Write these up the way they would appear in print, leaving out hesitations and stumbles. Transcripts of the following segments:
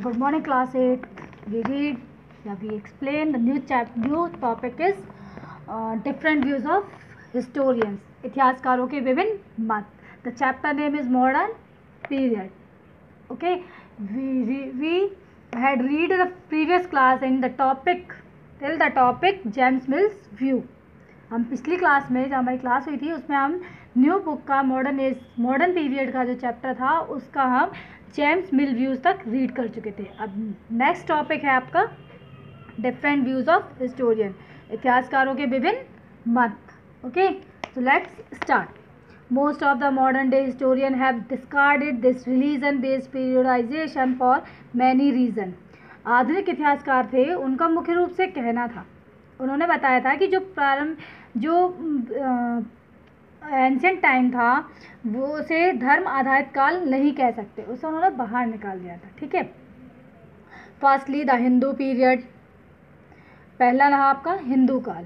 Good morning, class 8. We read, we explain the new topic is different views of historians. इतिहासकारों के विभिन्न मत. The chapter name is modern period. Okay, we had read the previous class in the topic till the topic James Mill's view. हम पिछली class में जब हमारी class हुई थी उसमें हम न्यू बुक का मॉडर्न पीरियड का जो चैप्टर था उसका हम जेम्स मिल व्यूज़ तक रीड कर चुके थे. अब नेक्स्ट टॉपिक है आपका डिफरेंट व्यूज़ ऑफ हिस्टोरियन, इतिहासकारों के विभिन्न मत. Okay, so let's start. Most of the modern day historian have discarded this religion based periodisation for many reason. आधुनिक इतिहासकार थे, उनका मुख्य रूप से कहना था, उन्होंने बताया था कि जो एंशिएंट टाइम था वो उसे धर्म आधारित काल नहीं कह सकते, उसे उन्होंने बाहर निकाल दिया था. ठीक है. फर्स्टली द हिंदू पीरियड, पहला रहा आपका हिंदू काल.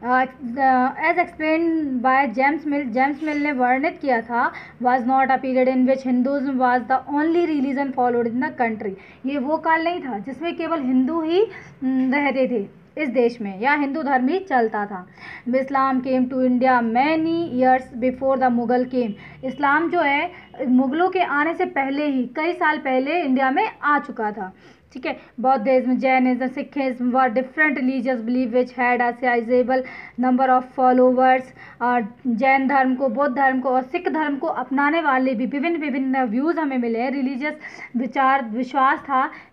As explain by James Mill ने वर्णित किया था, was not a period in which Hinduism was the only religion followed in the country. ये वो काल नहीं था जिसमें केवल हिंदू ही रहते थे इस देश में, या हिंदू धर्म ही चलता था. Islam came to India many years before the Mughal came. Islam जो है मुगलों के आने से पहले ही, कई साल पहले इंडिया में आ चुका था. ठीक है. बौद्धिज्म, Jainism, Sikhism were different religious belief which had a sizable number of followers. और जैन धर्म को, बौद्ध धर्म को और सिख धर्म को अपनाने वाले भी विभिन्न व्यूज़ हमें मिले हैं. रिलीजियस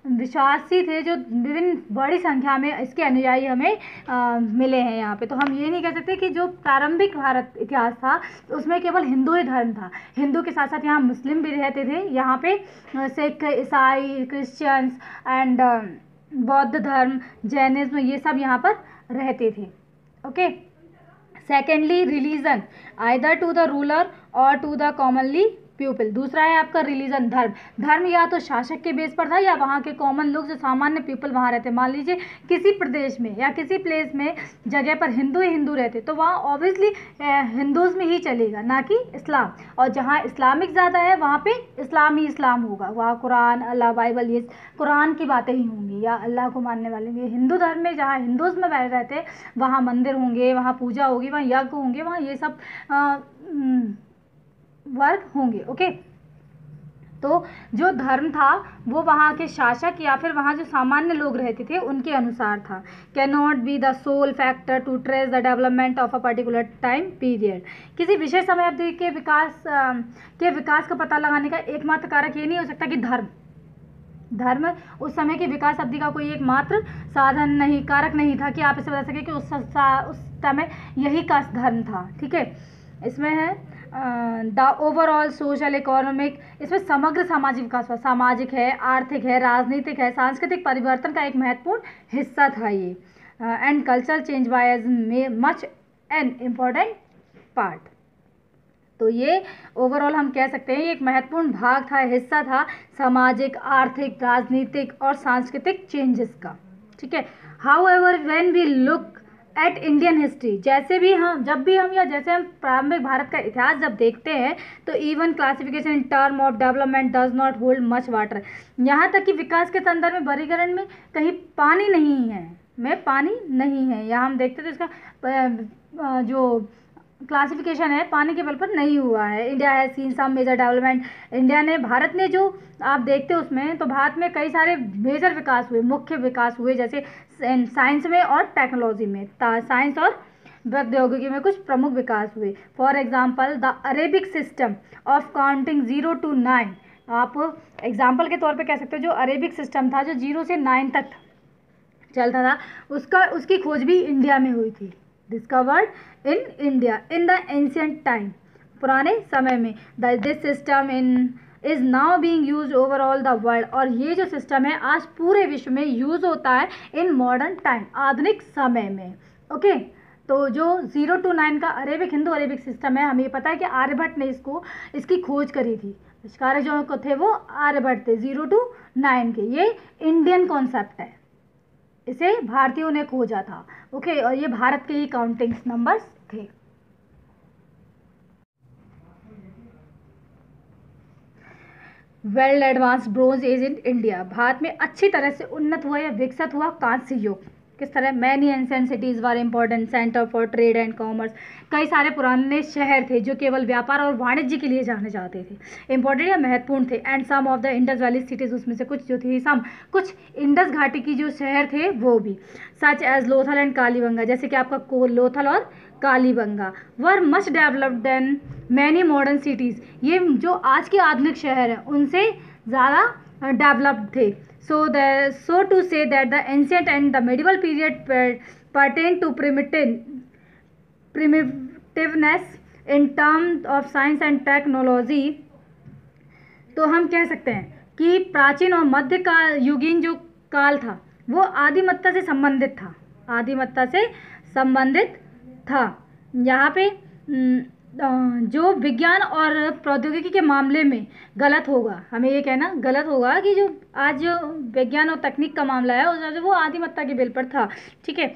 विश्वासी थे जो विभिन्न बड़ी संख्या में इसके अनुयायी हमें मिले हैं यहाँ पे. तो हम ये नहीं कह सकते कि जो प्रारंभिक भारत इतिहास था उसमें केवल हिंदू ही धर्म था. हिंदू के साथ साथ यहाँ मुस्लिम भी रहते थे. यहाँ पे सिख, ईसाई, क्रिश्चियंस एंड बौद्ध धर्म, जैनिज्म, ये सब यहाँ पर रहते थे. Okay. Secondly religion, either to the ruler or to the commonly people. दूसरा है आपका रिलीजन, धर्म या तो शासक के बेस पर था या वहाँ के कॉमन लोग जो सामान्य पीपल वहाँ रहते. मान लीजिए किसी प्रदेश में या किसी प्लेस में जगह पर हिंदू ही हिंदू रहते तो वहाँ ऑब्वियसली हिंदूज़ में ही चलेगा, ना कि इस्लाम. और जहाँ इस्लामिक ज़्यादा है वहाँ पे इस्लाम ही इस्लाम होगा. वहाँ कुरान, अल्लाह, बाइबल, ये कुरान की बातें ही होंगी या अल्लाह को मानने वाले होंगे. हिंदू धर्म में जहाँ हिंदूज़ में रहते वहाँ मंदिर होंगे, वहाँ पूजा होगी, वहाँ यज्ञ होंगे, वहाँ ये सब वर्ग होंगे. ओके. तो जो धर्म था वो वहाँ के शासक या फिर वहाँ जो सामान्य लोग रहते थे उनके अनुसार था. Can not be the sole factor to trace the development of a particular time period. किसी विशेष समय अवधि के विकास का पता लगाने का एकमात्र कारक ये नहीं हो सकता कि धर्म उस समय की विकास अवधि का कोई एकमात्र कारक नहीं था कि आप इसे बता सके कि उस समय यही का धर्म था. ठीक है. इसमें है द ओवरऑल सोशल इकोनॉमिक, इसमें समग्र सामाजिक विकास हुआ. सामाजिक है, आर्थिक है, राजनीतिक है, सांस्कृतिक परिवर्तन का एक महत्वपूर्ण हिस्सा था ये. And cultural change was much an important part. तो ये ओवरऑल हम कह सकते हैं ये एक महत्वपूर्ण भाग था, हिस्सा था सामाजिक, आर्थिक, राजनीतिक और सांस्कृतिक चेंजेस का. ठीक है. However when we look at Indian history, जैसे हम प्रारंभिक भारत का इतिहास जब देखते हैं तो even classification in term of development does not hold much water. यहाँ तक कि विकास के संदर्भ में वर्गीकरण में कहीं पानी नहीं है. यहाँ हम देखते तो इसका जो क्लासिफिकेशन है पानी के बल पर नहीं हुआ है. इंडिया है सीन सम मेजर डेवलपमेंट. भारत ने जो आप देखते उसमें तो भारत में कई सारे मेजर विकास हुए, मुख्य विकास हुए, जैसे साइंस में और टेक्नोलॉजी में, साइंस और प्रौद्योगिकी में कुछ प्रमुख विकास हुए. For example the Arabic system of counting 0 to 9. आप एग्जाम्पल के तौर पे कह सकते हो जो अरेबिक सिस्टम था जो 0 से 9 तक चलता था उसकी खोज भी इंडिया में हुई थी. Discovered in India in the ancient time, पुराने समय में. This system is now being use over all the world. और ये जो सिस्टम है आज पूरे विश्व में यूज़ होता है इन मॉडर्न टाइम, आधुनिक समय में. ओके. तो जो 0 to 9 का हिंदू अरेबिक सिस्टम है, हमें ये पता है कि आर्यभट्ट ने इसकी खोज करी थी. आविष्कारक जो थे वो आर्यभट्ट थे 0 to 9 के. ये इंडियन कॉन्सेप्ट है, इसे भारतीयों ने खोजा था. ओके. और ये भारत के ही काउंटिंग नंबर्स थे. Well advanced bronze age in India, भारत में अच्छी तरह से उन्नत हुआ या विकसित हुआ कांस्य युग। किस तरह? Many ancient cities were important centre for trade and commerce, कई सारे पुराने शहर थे जो केवल व्यापार और वाणिज्य के लिए जाने जाते थे, इंपॉर्टेंट या महत्वपूर्ण थे। And some of the Indus valley cities, उसमें से कुछ जो थी, कुछ इंडस घाटी की जो शहर थे वो भी, such as Lothal and Kalibangan, जैसे कि आपका लोथल और Kalibangan, were much developed than many modern cities, ये जो आज के आधुनिक शहर हैं उनसे ज़्यादा डेवलप्ड थे। So to say that the ancient and the medieval period pertain to primitiveness in terms of science and technology, तो हम कह सकते हैं कि प्राचीन और मध्य काल युगीन जो काल था वो आदिमत्ता से संबंधित था, आदिमत्ता से संबंधित था। यहाँ पे जो विज्ञान और प्रौद्योगिकी के मामले में गलत होगा, हमें ये कहना गलत होगा कि जो आज जो विज्ञान और तकनीक का मामला है उस वो आदिमत्ता के बेल पर था। ठीक है,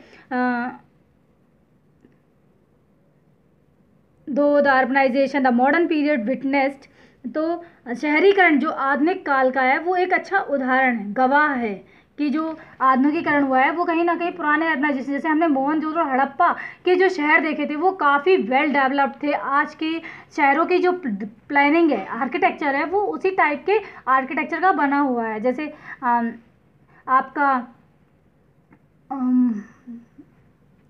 though the urbanisation the modern period witnessed, तो शहरीकरण जो आधुनिक काल का है वो एक अच्छा उदाहरण है, गवाह है कि जो आधुनिकीकरण हुआ है वो कहीं ना कहीं पुराने अर्बनाइजेशन, जैसे हमने मोहनजोदड़ो हड़प्पा के जो शहर देखे थे वो काफ़ी वेल डेवलप्ड थे। आज के शहरों की जो प्लानिंग है, आर्किटेक्चर है, वो उसी टाइप के आर्किटेक्चर का बना हुआ है। जैसे आपका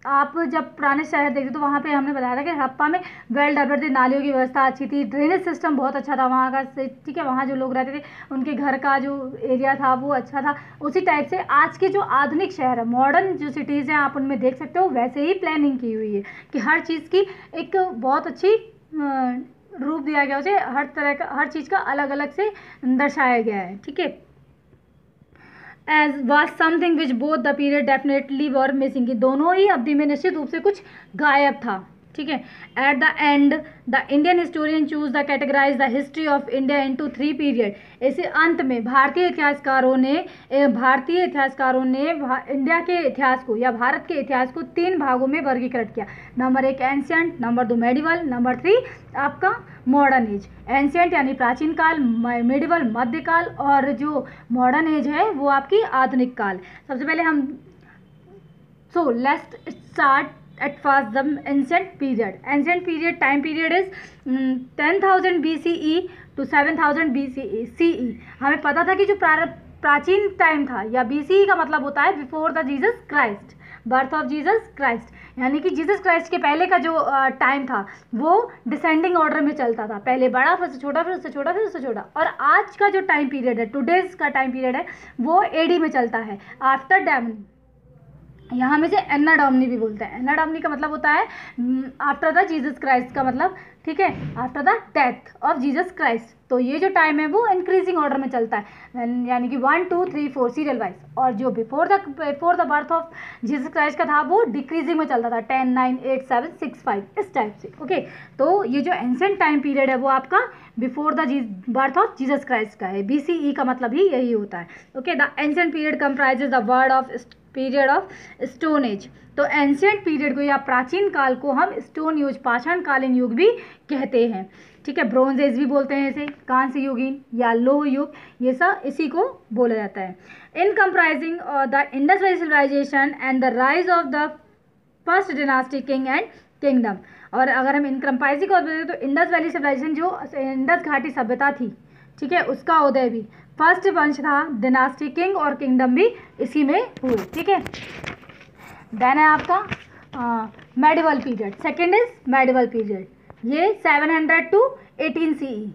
आप जब पुराने शहर देखते तो वहाँ पे हमने बताया था कि हड़प्पा में वेल डेवलप्ड थी, नालियों की व्यवस्था अच्छी थी, ड्रेनेज सिस्टम बहुत अच्छा था वहाँ का। ठीक है, वहाँ जो लोग रहते थे उनके घर का जो एरिया था वो अच्छा था। उसी टाइप से आज के जो आधुनिक शहर है, मॉडर्न जो सिटीज़ हैं, आप उनमें देख सकते हो वैसे ही प्लानिंग की हुई है कि हर चीज़ की एक बहुत अच्छी रूप दिया गया, उसे हर तरह का, हर चीज़ का अलग अलग से दर्शाया गया है। ठीक है, as was something which both the period definitely were missing, कि दोनों ही अवधि में निश्चित रूप से कुछ गायब था। ठीक है, at the end the Indian historian choose the categorise the history of India into 3 period, ऐसे अंत में भारतीय इतिहासकारों ने इंडिया के इतिहास को या भारत के इतिहास को 3 भागों में वर्गीकृत किया। Number 1 ancient, number 2 medieval, number 3 आपका मॉडर्न एज। एंशियंट यानी प्राचीन काल, मेडिवल मध्यकाल, और जो मॉडर्न एज है वो आपकी आधुनिक काल। सबसे पहले हम let's start at first the ancient period. Ancient period time period is 10,000 BCE to 7,000 CE। हमें पता था कि जो प्राचीन टाइम था या BCE का मतलब होता है before the Jesus Christ, birth of Jesus Christ, यानी कि जीसस क्राइस्ट के पहले का जो टाइम था वो डिसेंडिंग ऑर्डर में चलता था, पहले बड़ा फिर से छोटा, फिर उससे छोटा, फिर उससे छोटा। और आज का जो टाइम पीरियड है, टुडेज का टाइम पीरियड है, वो AD में चलता है, आफ्टर डैमनी। यहाँ में से एन्ना डोमिनी भी बोलते हैं। एन्ना डोमिनी का मतलब होता है आफ्टर द जीसस क्राइस्ट का मतलब, ठीक है, after the death of Jesus Christ. तो ये जो टाइम है वो इंक्रीजिंग ऑर्डर में चलता है, यानी कि 1 2 3 4 सीरियल वाइज। और जो before the birth of Jesus Christ का था वो डिक्रीजिंग में चलता था, 10 9 8 7 6 5 इस टाइप से। ओके, तो ये जो एंशिएंट टाइम पीरियड है वो आपका before the birth of Jesus Christ का है। BCE का मतलब ही यही होता है। Okay, the ancient period comprises the word of period of stone age. तो एंशिएंट पीरियड को या प्राचीन काल को हम स्टोन युग, पाषाणकालीन युग भी कहते हैं। ठीक है, ब्रोंज एज भी बोलते हैं इसे, कांस्य युगीन या लोह युग, ये सब इसी को बोला जाता है। In comprising the Indus valley civilization and the rise of the first dynasty king and kingdom. और अगर हम इन कंप्राइजिंग को बोलते तो इंडस वैली सिविलाइजेशन जो इंडस घाटी सभ्यता थी, ठीक है, उसका उदय भी, फर्स्ट वंश था, डिनास्टी किंग और किंगडम भी इसी में हुए। ठीक है, देन है आपका medieval period. Second is medieval period, ये 700 to 18 CE।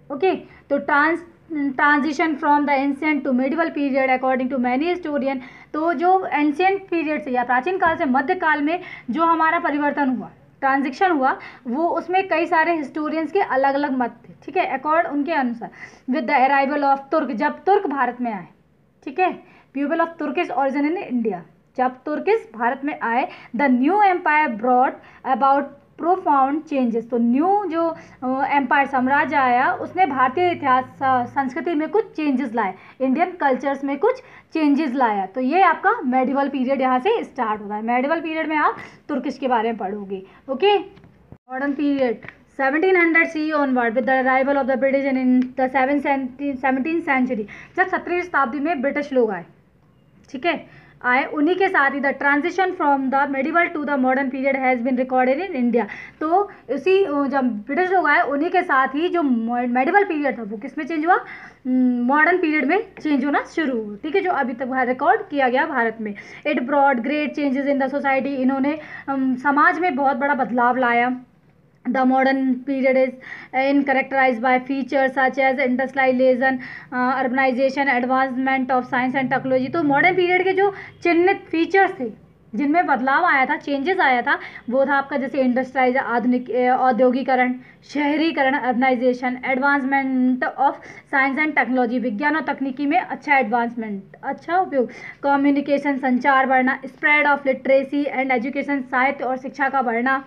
ओके, तो transition from the ancient to medieval period according to many historian. तो जो एंशिएंट पीरियड से या प्राचीन काल से मध्य काल में जो हमारा परिवर्तन हुआ, ट्रांजिशन हुआ, वो उसमें कई सारे हिस्टोरियंस के अलग अलग मत थे। ठीक है, अकॉर्ड उनके अनुसार विद द अराइवल ऑफ तुर्क, जब तुर्क भारत में आए, ठीक है, people of Turkish origin in India, जब तुर्किश भारत में आए, the new empire brought about profound changes. तो न्यू जो एम्पायर साम्राज्य आया उसने भारतीय इतिहास संस्कृति में कुछ चेंजेस लाए, इंडियन कल्चर्स में कुछ चेंजेस लाया। तो ये आपका मेडिवल पीरियड यहाँ से स्टार्ट होता है। मेडिवल पीरियड में आप तुर्किश के बारे में पढ़ोगे। Okay, modern period 1700 CE onward with the arrival of the British in the 17th century, जब 17वीं शताब्दी में ब्रिटिश लोग आए, ठीक है, आए, उन्हीं के साथ ही the transition from the medieval to the modern period has been recorded in India. तो उसी जब ब्रिटिश लोग आए उन्हीं के साथ ही जो मेडिवल पीरियड था वो किस में चेंज हुआ, मॉडर्न पीरियड में चेंज होना शुरू हुआ, ठीक है, जो अभी तक रिकॉर्ड किया गया भारत में। It brought great changes in the society, इन्होंने समाज में बहुत बड़ा बदलाव लाया। The modern period is characterized by features such as industrialization, urbanization, advancement of science and technology। तो मॉडर्न पीरियड के जो चिन्हित फीचर्स थे जिनमें बदलाव आया था, चेंजेस आया था, वो था आपका जैसे इंडस्ट्राइज, आधुनिक औद्योगिकरण, शहरीकरण, urbanisation, advancement of science and technology, विज्ञान और तकनीकी में अच्छा एडवांसमेंट, अच्छा उपयोग, कम्युनिकेशन, संचार बढ़ना, spread of literacy and education, साहित्य और शिक्षा का बढ़ना,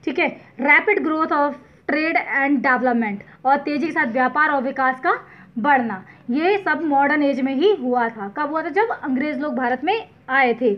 ठीक है, rapid growth of trade and development, और तेजी के साथ व्यापार और विकास का बढ़ना। ये सब मॉडर्न एज में ही हुआ था। कब हुआ था? जब अंग्रेज लोग भारत में आए थे।